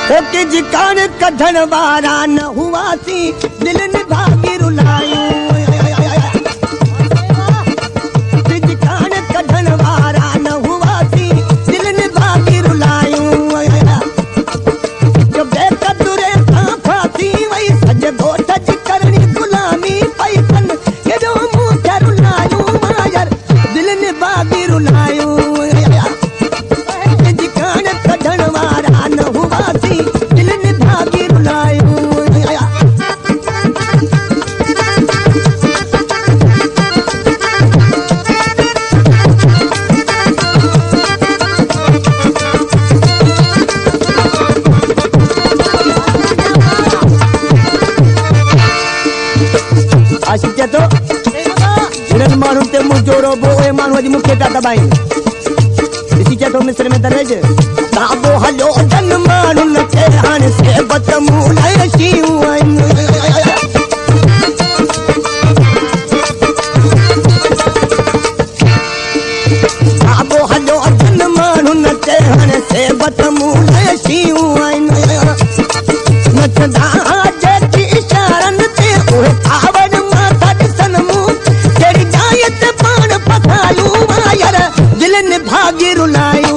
कि कान कढण वारा न हुआसी दिल निभागी रुलायूं कि कान कढण वारा न हुआसी दिल निभागी रुलायूं जो बेकदुरे सां फासी वई सॼ ॻोठ जी करणी गुलामी पई कन केॾो मूं खे रुलायूं मायर दिल निभागी रुलायूं कि कान कढण वारा न हुआसी दिल निभागी रुलायूं आशिक़ चए थो हिननि माण्हुनि ते मुंहिंजो रोबो उहे माण्हू अॼु मूंखे था दॿाइनि ॾिसी चए थो मिस्र में दरवेज ताबो हलियो जन माण्हुनि खे हाणे सेबत मूं लाइ शीयूं आहिनि ताबो हलियो जन माण्हुनि खे हाणे सेबत मूं लाइ शीयूं आहिनि नचंदा जेकी इशारनि ते उहे कावड़ माता ॾिसनि मूं कहिड़ी जाइ ते पाण पथायूं मायर दिल निभागी रुलायूं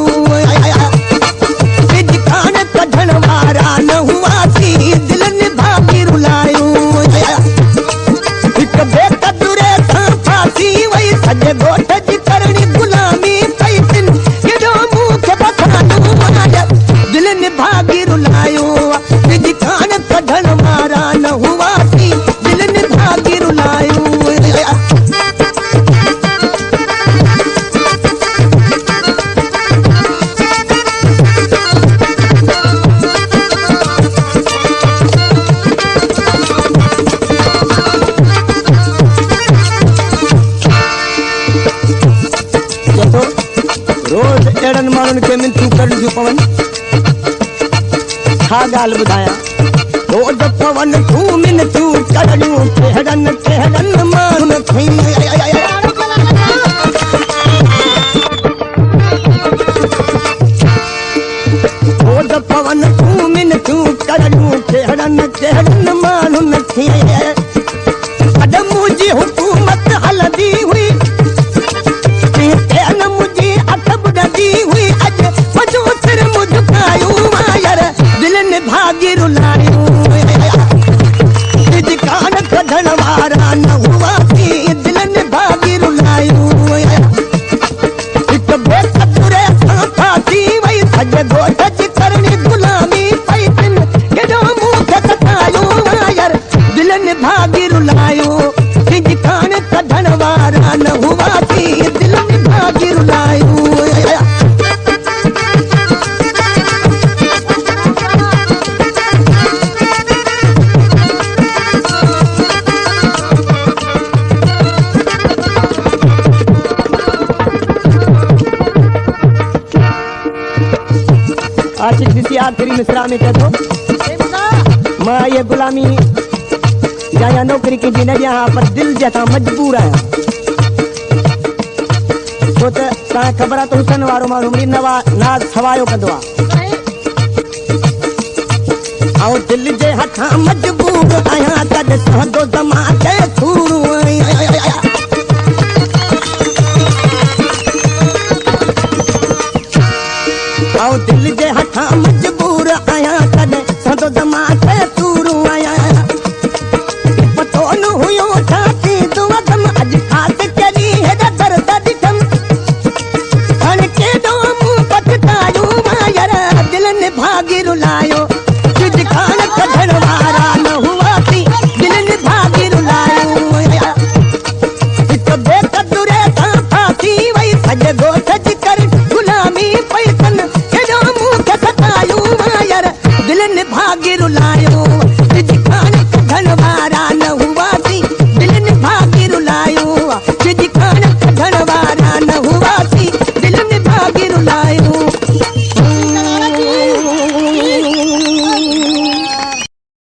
कान कढण वारा न हुआसी दिल निभागी रुलायूं हिकु बेकदुरे सां फासी वई सॼे ॻोठ जी करणी गुलामी पई तिन केॾो मूं खे पथायूं मायर दिल निभागी रुलायूं कान कढण वारा न हुआसी दिल निभागी रुलायूं रोज़ अहिड़नि माण्हुनि खे मिनतूं करणियूं पवनि छा ॻाल्हि ॿुधायां रोज़ पवनि तूं मिनतूं करणियूं कहिड़नि माण्हुनि खे रोज़ पवनि तूं मिनतूं करणियूं कहिड़नि माण्हुनि खे अॼु मुंहिंजी हुकूमत हलंदी हुई निभागी रुलायूं कान कढण वारा न हुआसी दिल निभागी रुलायूं हिकु बेकदुरे सां फासी वई सॼे ॻोठ जी करणी गुलामी पई तिन केॾो मूं खे सतायूं मायर दिल निभागी रुलायूं कान कढण वारा न हुआसी दिल निभागी रुलायूं आशिक़ ॾिसी आख़िरी मिसरा में चए थो मां ये गुलामी या नौकरी कंहिंजी न ॾियां पर दिलि जे तां मजबूर आहियां छो त तव्हांखे ख़बर आहे त हुसन वारो माण्हू मिली नाज़ सवायो कंदो आहे ऐं दिलि जे हथां मजबूर आहियां तॾहिं सहंदो ज़मा ते थूरूं ऐं दिलि जे हथां मजबूर आहियां तॾहिं सहंदो ज़मा ते थूरूं आहियां पतो न हुयो छा थींदो अॼु ख़ासि कॾहिं हेॾा दर्द ॾिठमि हाणे केॾो मूं पछतायो मायर दिल निभागी रुलायो